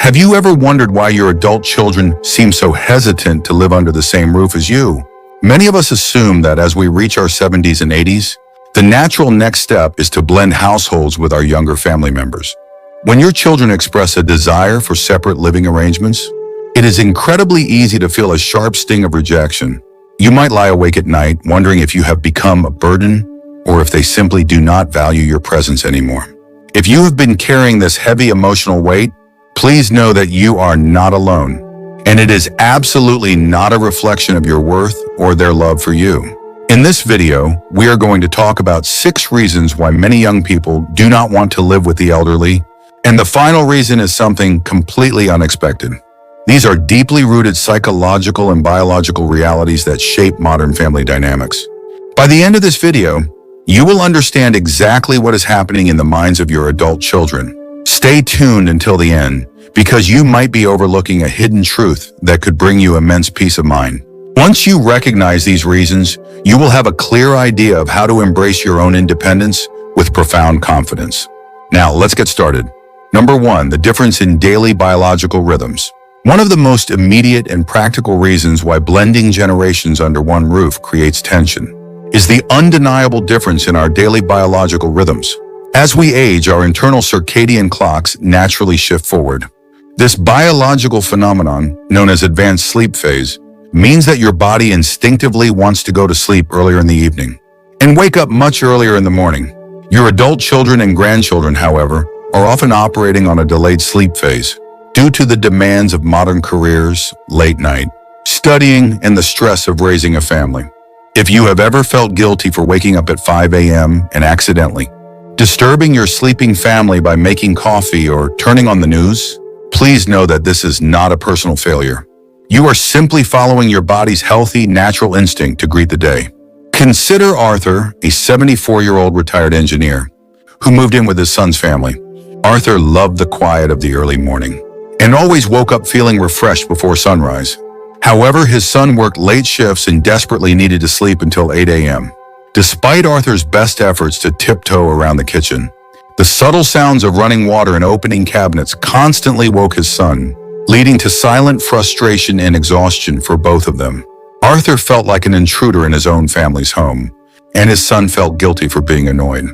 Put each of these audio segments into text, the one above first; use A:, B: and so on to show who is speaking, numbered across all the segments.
A: Have you ever wondered why your adult children seem so hesitant to live under the same roof as you? Many of us assume that as we reach our 70s and 80s, the natural next step is to blend households with our younger family members. When your children express a desire for separate living arrangements, it is incredibly easy to feel a sharp sting of rejection. You might lie awake at night wondering if you have become a burden or if they simply do not value your presence anymore. If you have been carrying this heavy emotional weight, please know that you are not alone, and it is absolutely not a reflection of your worth or their love for you. In this video, we are going to talk about 6 reasons why many young people do not want to live with the elderly, and the final reason is something completely unexpected. These are deeply rooted psychological and biological realities that shape modern family dynamics. By the end of this video, you will understand exactly what is happening in the minds of your adult children. Stay tuned until the end, because you might be overlooking a hidden truth that could bring you immense peace of mind. Once you recognize these reasons, you will have a clear idea of how to embrace your own independence with profound confidence. Now, let's get started. Number 1, the difference in daily biological rhythms. One of the most immediate and practical reasons why blending generations under one roof creates tension is the undeniable difference in our daily biological rhythms. As we age, our internal circadian clocks naturally shift forward. This biological phenomenon, known as advanced sleep phase, means that your body instinctively wants to go to sleep earlier in the evening and wake up much earlier in the morning. Your adult children and grandchildren, however, are often operating on a delayed sleep phase due to the demands of modern careers, late night, studying, and the stress of raising a family. If you have ever felt guilty for waking up at 5 a.m. and accidentally disturbing your sleeping family by making coffee or turning on the news, please know that this is not a personal failure. You are simply following your body's healthy, natural instinct to greet the day. Consider Arthur, a 74-year-old retired engineer who moved in with his son's family. Arthur loved the quiet of the early morning and always woke up feeling refreshed before sunrise. However, his son worked late shifts and desperately needed to sleep until 8 a.m. Despite Arthur's best efforts to tiptoe around the kitchen, the subtle sounds of running water and opening cabinets constantly woke his son, leading to silent frustration and exhaustion for both of them. Arthur felt like an intruder in his own family's home, and his son felt guilty for being annoyed.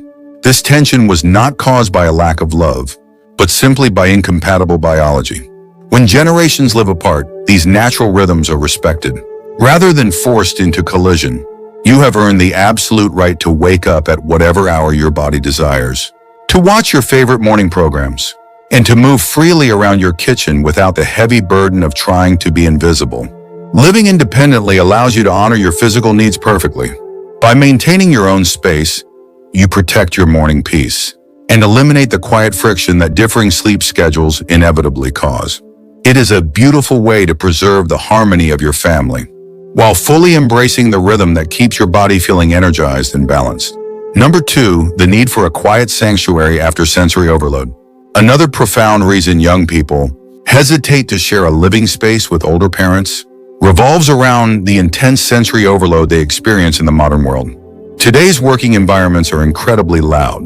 A: This tension was not caused by a lack of love, but simply by incompatible biology. When generations live apart, these natural rhythms are respected. Rather than forced into collision, you have earned the absolute right to wake up at whatever hour your body desires, to watch your favorite morning programs, and to move freely around your kitchen without the heavy burden of trying to be invisible. Living independently allows you to honor your physical needs perfectly. By maintaining your own space, you protect your morning peace and eliminate the quiet friction that differing sleep schedules inevitably cause. It is a beautiful way to preserve the harmony of your family, while fully embracing the rhythm that keeps your body feeling energized and balanced. Number 2, the need for a quiet sanctuary after sensory overload. Another profound reason young people hesitate to share a living space with older parents revolves around the intense sensory overload they experience in the modern world. Today's working environments are incredibly loud,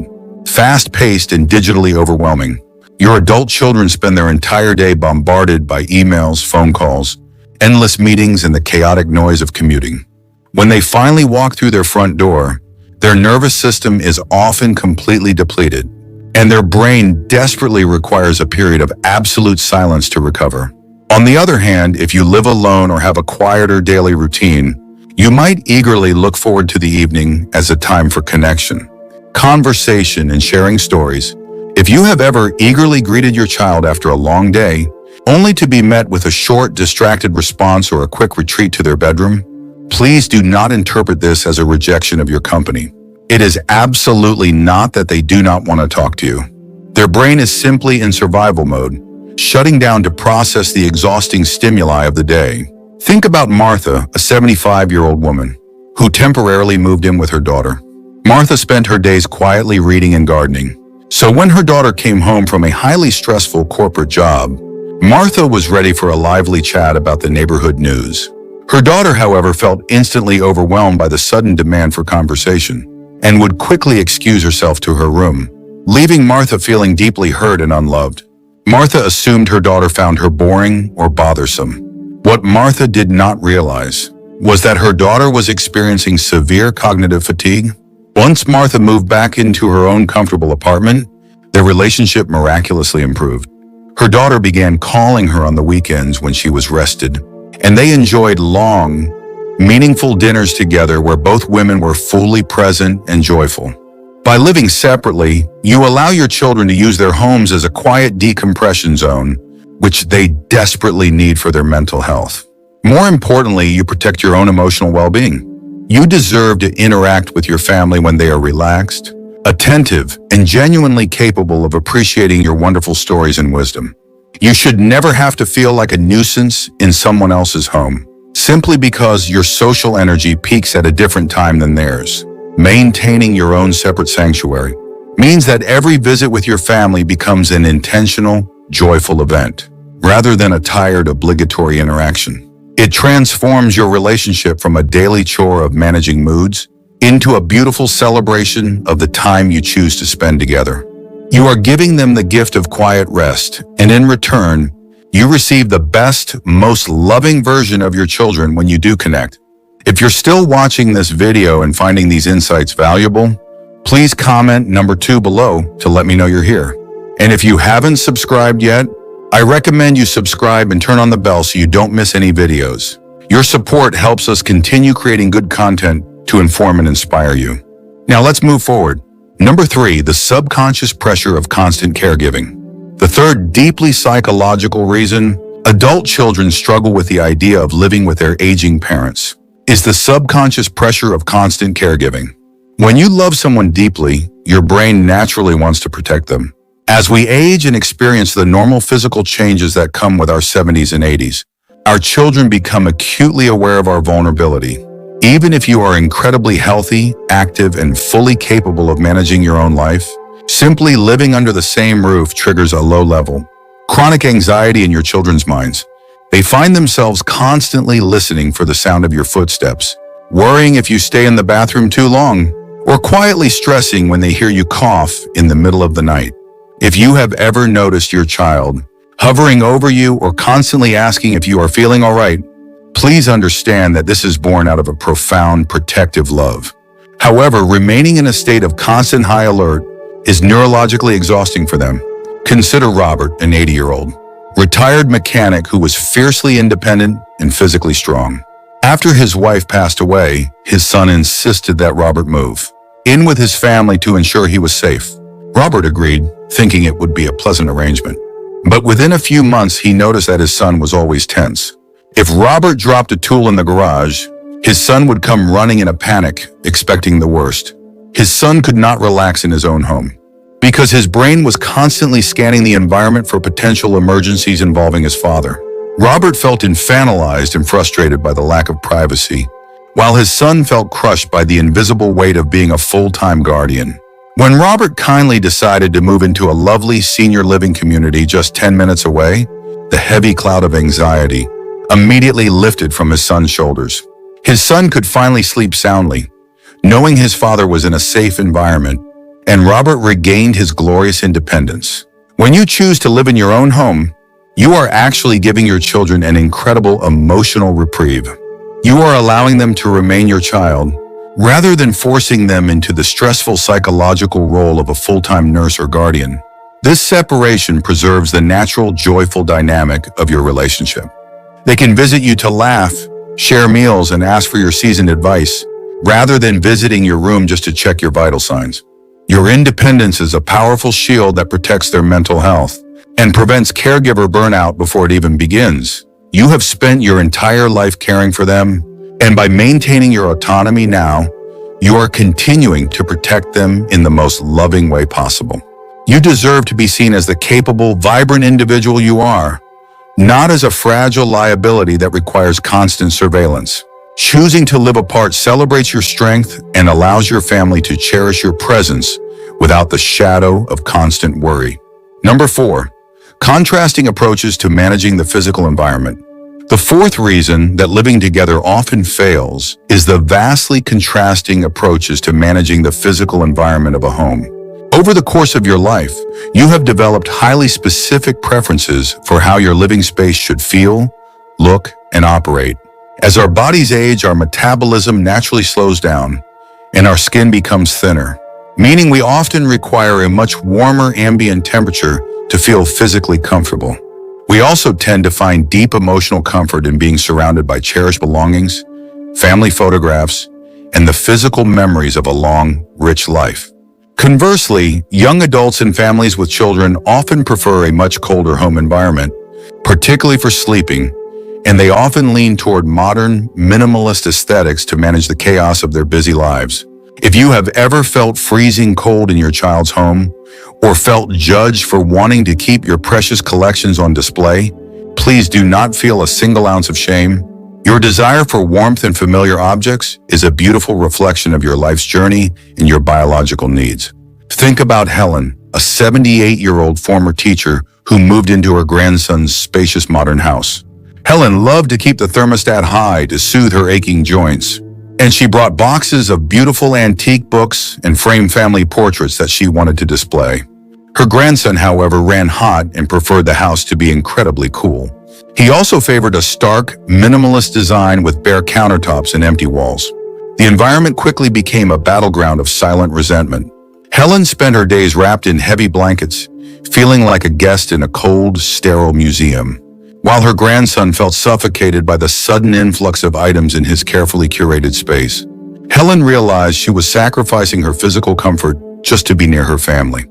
A: fast-paced, and digitally overwhelming. Your adult children spend their entire day bombarded by emails, phone calls, endless meetings, and the chaotic noise of commuting. When they finally walk through their front door, their nervous system is often completely depleted, and their brain desperately requires a period of absolute silence to recover. On the other hand, if you live alone or have a quieter daily routine, you might eagerly look forward to the evening as a time for connection, conversation, and sharing stories. If you have ever eagerly greeted your child after a long day, only to be met with a short, distracted response or a quick retreat to their bedroom, please do not interpret this as a rejection of your company. It is absolutely not that they do not want to talk to you. Their brain is simply in survival mode, shutting down to process the exhausting stimuli of the day. Think about Martha, a 75-year-old woman who temporarily moved in with her daughter. Martha spent her days quietly reading and gardening. So when her daughter came home from a highly stressful corporate job, Martha was ready for a lively chat about the neighborhood news. Her daughter, however, felt instantly overwhelmed by the sudden demand for conversation and would quickly excuse herself to her room, leaving Martha feeling deeply hurt and unloved. Martha assumed her daughter found her boring or bothersome. What Martha did not realize was that her daughter was experiencing severe cognitive fatigue. Once Martha moved back into her own comfortable apartment, their relationship miraculously improved. Her daughter began calling her on the weekends when she was rested, and they enjoyed long, meaningful dinners together where both women were fully present and joyful. By living separately, you allow your children to use their homes as a quiet decompression zone, which they desperately need for their mental health. More importantly, you protect your own emotional well-being. You deserve to interact with your family when they are relaxed, attentive, and genuinely capable of appreciating your wonderful stories and wisdom. You should never have to feel like a nuisance in someone else's home, simply because your social energy peaks at a different time than theirs. Maintaining your own separate sanctuary means that every visit with your family becomes an intentional, joyful event, rather than a tired, obligatory interaction. It transforms your relationship from a daily chore of managing moods into a beautiful celebration of the time you choose to spend together. You are giving them the gift of quiet rest, and in return, you receive the best, most loving version of your children when you do connect. If you're still watching this video and finding these insights valuable, please comment number 2 below to let me know you're here. And if you haven't subscribed yet, I recommend you subscribe and turn on the bell so you don't miss any videos. Your support helps us continue creating good content to inform and inspire you. Now let's move forward. Number 3, the subconscious pressure of constant caregiving. The third deeply psychological reason adult children struggle with the idea of living with their aging parents is the subconscious pressure of constant caregiving. When you love someone deeply, your brain naturally wants to protect them. As we age and experience the normal physical changes that come with our 70s and 80s, our children become acutely aware of our vulnerability. Even if you are incredibly healthy, active, and fully capable of managing your own life, simply living under the same roof triggers a low-level, chronic anxiety in your children's minds. They find themselves constantly listening for the sound of your footsteps, worrying if you stay in the bathroom too long, or quietly stressing when they hear you cough in the middle of the night. If you have ever noticed your child hovering over you or constantly asking if you are feeling all right, please understand that this is born out of a profound protective love. However, remaining in a state of constant high alert is neurologically exhausting for them. Consider Robert, an 80-year-old, retired mechanic who was fiercely independent and physically strong. After his wife passed away, his son insisted that Robert move in with his family to ensure he was safe. Robert agreed, thinking it would be a pleasant arrangement. But within a few months, he noticed that his son was always tense. If Robert dropped a tool in the garage, his son would come running in a panic, expecting the worst. His son could not relax in his own home because his brain was constantly scanning the environment for potential emergencies involving his father. Robert felt infantilized and frustrated by the lack of privacy, while his son felt crushed by the invisible weight of being a full-time guardian. When Robert kindly decided to move into a lovely senior living community just 10 minutes away, the heavy cloud of anxiety immediately lifted from his son's shoulders. His son could finally sleep soundly, knowing his father was in a safe environment, and Robert regained his glorious independence. When you choose to live in your own home, you are actually giving your children an incredible emotional reprieve. You are allowing them to remain your child, rather than forcing them into the stressful psychological role of a full-time nurse or guardian. This separation preserves the natural, joyful dynamic of your relationship. They can visit you to laugh, share meals, and ask for your seasoned advice, rather than visiting your room just to check your vital signs. Your independence is a powerful shield that protects their mental health and prevents caregiver burnout before it even begins. You have spent your entire life caring for them, and by maintaining your autonomy now, you are continuing to protect them in the most loving way possible. You deserve to be seen as the capable, vibrant individual you are, not as a fragile liability that requires constant surveillance. Choosing to live apart celebrates your strength and allows your family to cherish your presence without the shadow of constant worry. Number 4, contrasting approaches to managing the physical environment. The fourth reason that living together often fails is the vastly contrasting approaches to managing the physical environment of a home. Over the course of your life, you have developed highly specific preferences for how your living space should feel, look, and operate. As our bodies age, our metabolism naturally slows down, and our skin becomes thinner, meaning we often require a much warmer ambient temperature to feel physically comfortable. We also tend to find deep emotional comfort in being surrounded by cherished belongings, family photographs, and the physical memories of a long, rich life. Conversely, young adults and families with children often prefer a much colder home environment, particularly for sleeping, and they often lean toward modern, minimalist aesthetics to manage the chaos of their busy lives. If you have ever felt freezing cold in your child's home, or felt judged for wanting to keep your precious collections on display, please do not feel a single ounce of shame. Your desire for warmth and familiar objects is a beautiful reflection of your life's journey and your biological needs. Think about Helen, a 78-year-old former teacher who moved into her grandson's spacious modern house. Helen loved to keep the thermostat high to soothe her aching joints, and she brought boxes of beautiful antique books and framed family portraits that she wanted to display. Her grandson, however, ran hot and preferred the house to be incredibly cool. He also favored a stark, minimalist design with bare countertops and empty walls. The environment quickly became a battleground of silent resentment. Helen spent her days wrapped in heavy blankets, feeling like a guest in a cold, sterile museum, while her grandson felt suffocated by the sudden influx of items in his carefully curated space. Helen realized she was sacrificing her physical comfort just to be near her family.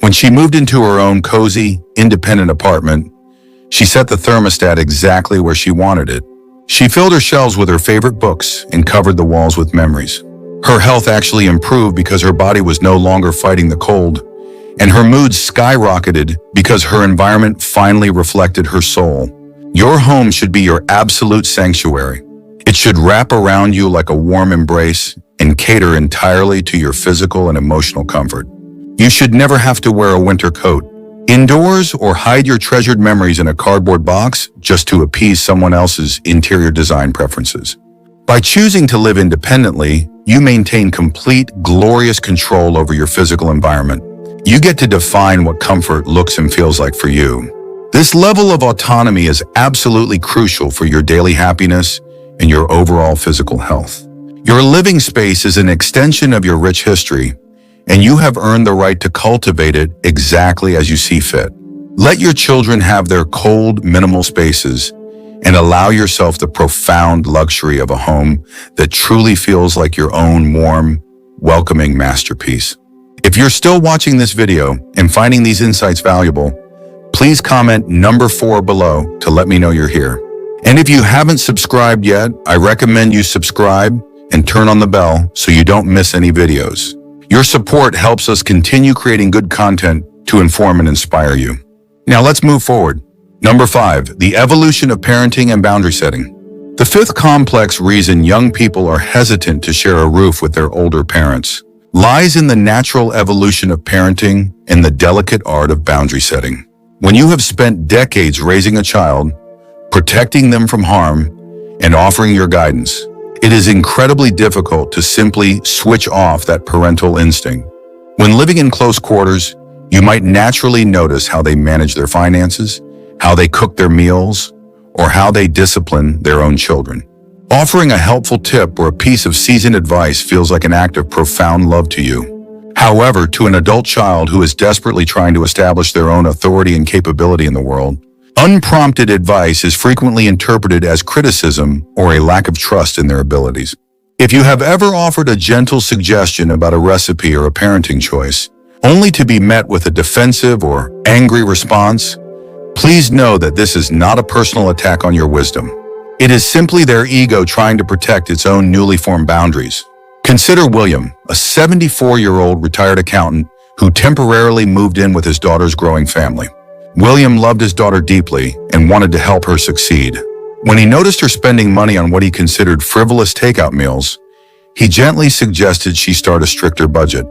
A: When she moved into her own cozy, independent apartment, she set the thermostat exactly where she wanted it. She filled her shelves with her favorite books and covered the walls with memories. Her health actually improved because her body was no longer fighting the cold, and her mood skyrocketed because her environment finally reflected her soul. Your home should be your absolute sanctuary. It should wrap around you like a warm embrace and cater entirely to your physical and emotional comfort. You should never have to wear a winter coat, indoors, or hide your treasured memories in a cardboard box just to appease someone else's interior design preferences. By choosing to live independently, you maintain complete, glorious control over your physical environment. You get to define what comfort looks and feels like for you. This level of autonomy is absolutely crucial for your daily happiness and your overall physical health. Your living space is an extension of your rich history, and you have earned the right to cultivate it exactly as you see fit. Let your children have their cold, minimal spaces, and allow yourself the profound luxury of a home that truly feels like your own warm, welcoming masterpiece. If you're still watching this video and finding these insights valuable, please comment number 4 below to let me know you're here. And if you haven't subscribed yet, I recommend you subscribe and turn on the bell so you don't miss any videos. Your support helps us continue creating good content to inform and inspire you. Now let's move forward. Number 5, the evolution of parenting and boundary setting. The 5th complex reason young people are hesitant to share a roof with their older parents lies in the natural evolution of parenting and the delicate art of boundary setting. When you have spent decades raising a child, protecting them from harm, and offering your guidance, it is incredibly difficult to simply switch off that parental instinct. When living in close quarters, you might naturally notice how they manage their finances, how they cook their meals, or how they discipline their own children. Offering a helpful tip or a piece of seasoned advice feels like an act of profound love to you. However, to an adult child who is desperately trying to establish their own authority and capability in the world, unprompted advice is frequently interpreted as criticism or a lack of trust in their abilities. If you have ever offered a gentle suggestion about a recipe or a parenting choice, only to be met with a defensive or angry response, please know that this is not a personal attack on your wisdom. It is simply their ego trying to protect its own newly formed boundaries. Consider William, a 74-year-old retired accountant who temporarily moved in with his daughter's growing family. William loved his daughter deeply and wanted to help her succeed. When he noticed her spending money on what he considered frivolous takeout meals, he gently suggested she start a stricter budget.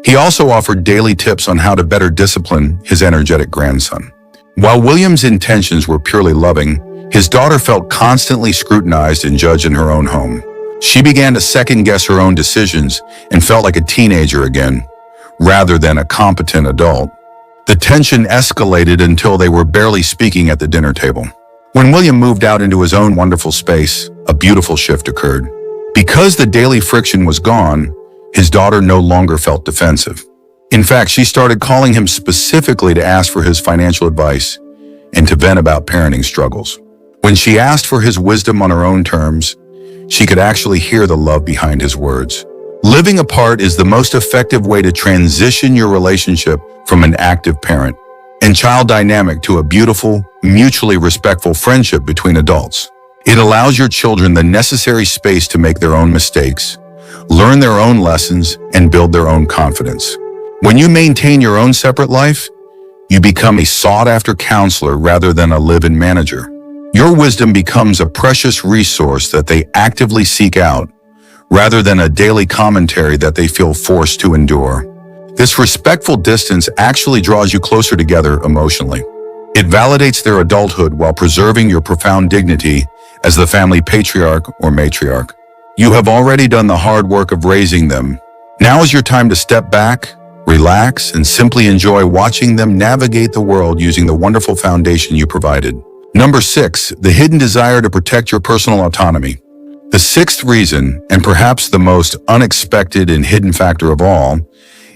A: He also offered daily tips on how to better discipline his energetic grandson. While William's intentions were purely loving, his daughter felt constantly scrutinized and judged in her own home. She began to second-guess her own decisions and felt like a teenager again, rather than a competent adult. The tension escalated until they were barely speaking at the dinner table. When William moved out into his own wonderful space, a beautiful shift occurred. Because the daily friction was gone, his daughter no longer felt defensive. In fact, she started calling him specifically to ask for his financial advice and to vent about parenting struggles. When she asked for his wisdom on her own terms, she could actually hear the love behind his words. Living apart is the most effective way to transition your relationship from an active parent and child dynamic to a beautiful, mutually respectful friendship between adults. It allows your children the necessary space to make their own mistakes, learn their own lessons, and build their own confidence. When you maintain your own separate life, you become a sought-after counselor rather than a live-in manager. Your wisdom becomes a precious resource that they actively seek out, rather than a daily commentary that they feel forced to endure. This respectful distance actually draws you closer together emotionally. It validates their adulthood while preserving your profound dignity as the family patriarch or matriarch. You have already done the hard work of raising them. Now is your time to step back, relax, and simply enjoy watching them navigate the world using the wonderful foundation you provided. Number 6, the hidden desire to protect your personal autonomy. The sixth reason, and perhaps the most unexpected and hidden factor of all,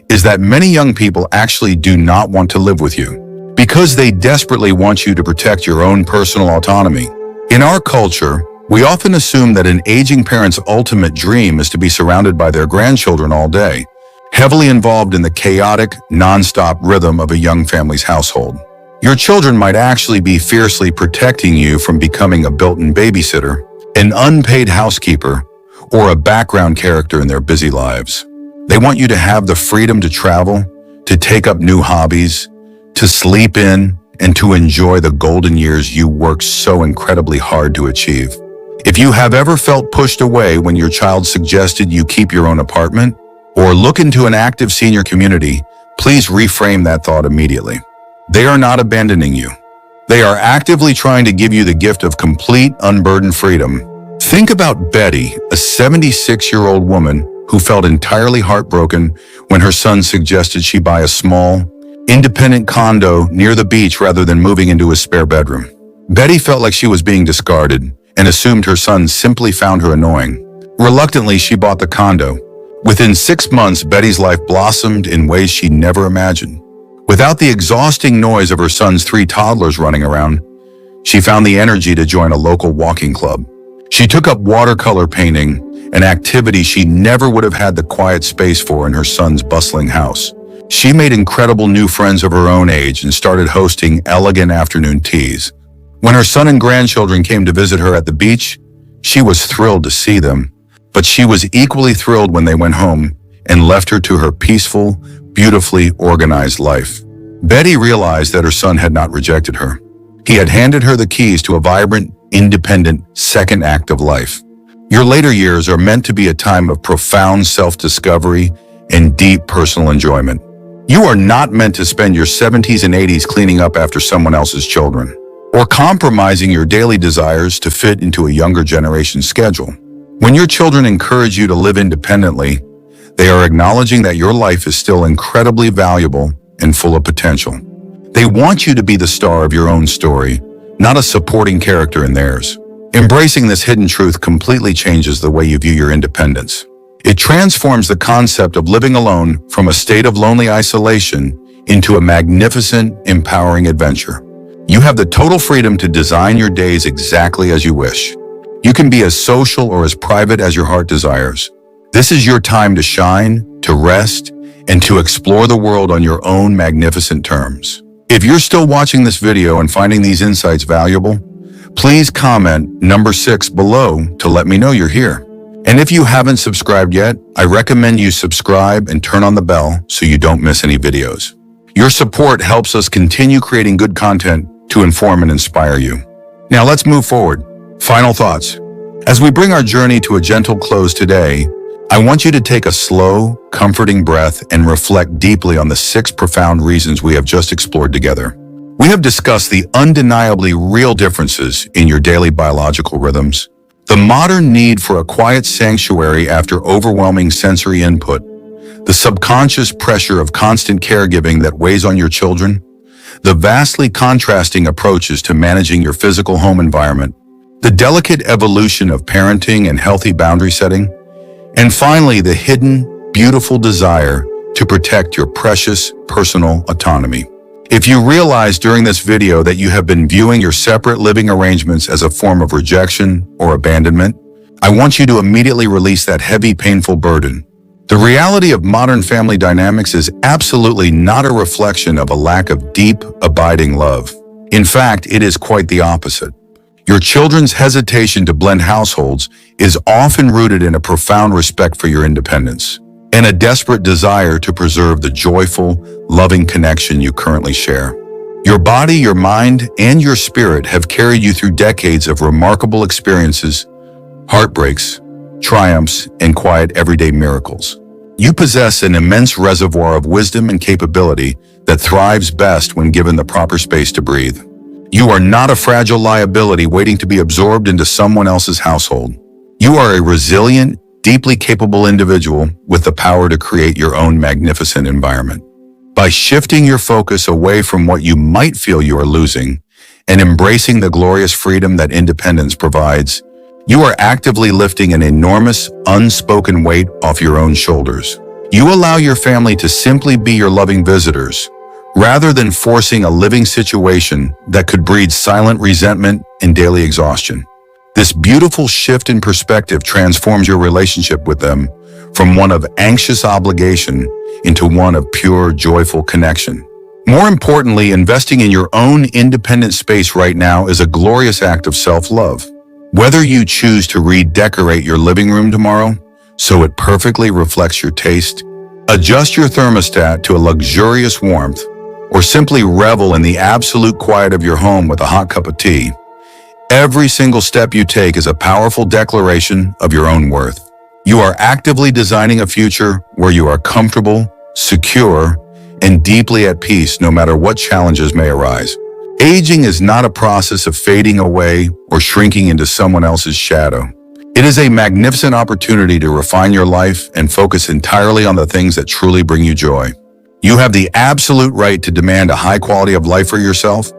A: is that many young people actually do not want to live with you because they desperately want you to protect your own personal autonomy. In our culture, we often assume that an aging parent's ultimate dream is to be surrounded by their grandchildren all day, heavily involved in the chaotic, non-stop rhythm of a young family's household. Your children might actually be fiercely protecting you from becoming a built-in babysitter, an unpaid housekeeper, or a background character in their busy lives. They want you to have the freedom to travel, to take up new hobbies, to sleep in, and to enjoy the golden years you worked so incredibly hard to achieve. If you have ever felt pushed away when your child suggested you keep your own apartment or look into an active senior community, please reframe that thought immediately. They are not abandoning you. They are actively trying to give you the gift of complete, unburdened freedom. Think about Betty, a 76-year-old woman who felt entirely heartbroken when her son suggested she buy a small, independent condo near the beach rather than moving into a spare bedroom. Betty felt like she was being discarded and assumed her son simply found her annoying. Reluctantly, she bought the condo. Within 6 months, Betty's life blossomed in ways she never imagined. Without the exhausting noise of her son's 3 toddlers running around, she found the energy to join a local walking club. She took up watercolor painting, an activity she never would have had the quiet space for in her son's bustling house. She made incredible new friends of her own age and started hosting elegant afternoon teas. When her son and grandchildren came to visit her at the beach, she was thrilled to see them, but she was equally thrilled when they went home and left her to her peaceful, beautifully organized life. Betty realized that her son had not rejected her. He had handed her the keys to a vibrant, independent second act of life. Your later years are meant to be a time of profound self-discovery and deep personal enjoyment. You are not meant to spend your 70s and 80s cleaning up after someone else's children, or compromising your daily desires to fit into a younger generation's schedule. When your children encourage you to live independently, they are acknowledging that your life is still incredibly valuable and full of potential. They want you to be the star of your own story, not a supporting character in theirs. Embracing this hidden truth completely changes the way you view your independence. It transforms the concept of living alone from a state of lonely isolation into a magnificent, empowering adventure. You have the total freedom to design your days exactly as you wish. You can be as social or as private as your heart desires. This is your time to shine, to rest, and to explore the world on your own magnificent terms. If you're still watching this video and finding these insights valuable, please comment number 6 below to let me know you're here. And if you haven't subscribed yet, I recommend you subscribe and turn on the bell so you don't miss any videos. Your support helps us continue creating good content to inform and inspire you. Now let's move forward. Final thoughts. As we bring our journey to a gentle close today, I want you to take a slow, comforting breath and reflect deeply on the 6 profound reasons we have just explored together. We have discussed the undeniably real differences in your daily biological rhythms, the modern need for a quiet sanctuary after overwhelming sensory input, the subconscious pressure of constant caregiving that weighs on your children, the vastly contrasting approaches to managing your physical home environment, the delicate evolution of parenting and healthy boundary setting, and finally, the hidden, beautiful desire to protect your precious personal autonomy. If you realize during this video that you have been viewing your separate living arrangements as a form of rejection or abandonment, I want you to immediately release that heavy, painful burden. The reality of modern family dynamics is absolutely not a reflection of a lack of deep, abiding love. In fact, it is quite the opposite. Your children's hesitation to blend households is often rooted in a profound respect for your independence and a desperate desire to preserve the joyful, loving connection you currently share. Your body, your mind, and your spirit have carried you through decades of remarkable experiences, heartbreaks, triumphs, and quiet everyday miracles. You possess an immense reservoir of wisdom and capability that thrives best when given the proper space to breathe. You are not a fragile liability waiting to be absorbed into someone else's household. You are a resilient, deeply capable individual with the power to create your own magnificent environment. By shifting your focus away from what you might feel you are losing and embracing the glorious freedom that independence provides, you are actively lifting an enormous, unspoken weight off your own shoulders. You allow your family to simply be your loving visitors, rather than forcing a living situation that could breed silent resentment and daily exhaustion. This beautiful shift in perspective transforms your relationship with them from one of anxious obligation into one of pure, joyful connection. More importantly, investing in your own independent space right now is a glorious act of self-love. Whether you choose to redecorate your living room tomorrow so it perfectly reflects your taste, adjust your thermostat to a luxurious warmth, or simply revel in the absolute quiet of your home with a hot cup of tea, every single step you take is a powerful declaration of your own worth. You are actively designing a future where you are comfortable, secure, and deeply at peace no matter what challenges may arise. Aging is not a process of fading away or shrinking into someone else's shadow. It is a magnificent opportunity to refine your life and focus entirely on the things that truly bring you joy. You have the absolute right to demand a high quality of life for yourself,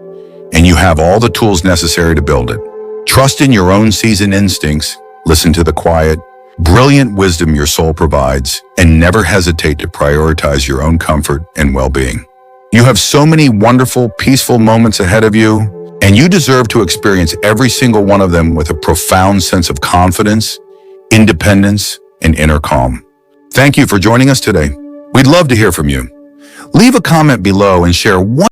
A: and you have all the tools necessary to build it. Trust in your own seasoned instincts, listen to the quiet, brilliant wisdom your soul provides, and never hesitate to prioritize your own comfort and well-being. You have so many wonderful, peaceful moments ahead of you, and you deserve to experience every single one of them with a profound sense of confidence, independence, and inner calm. Thank you for joining us today. We'd love to hear from you. Leave a comment below and share one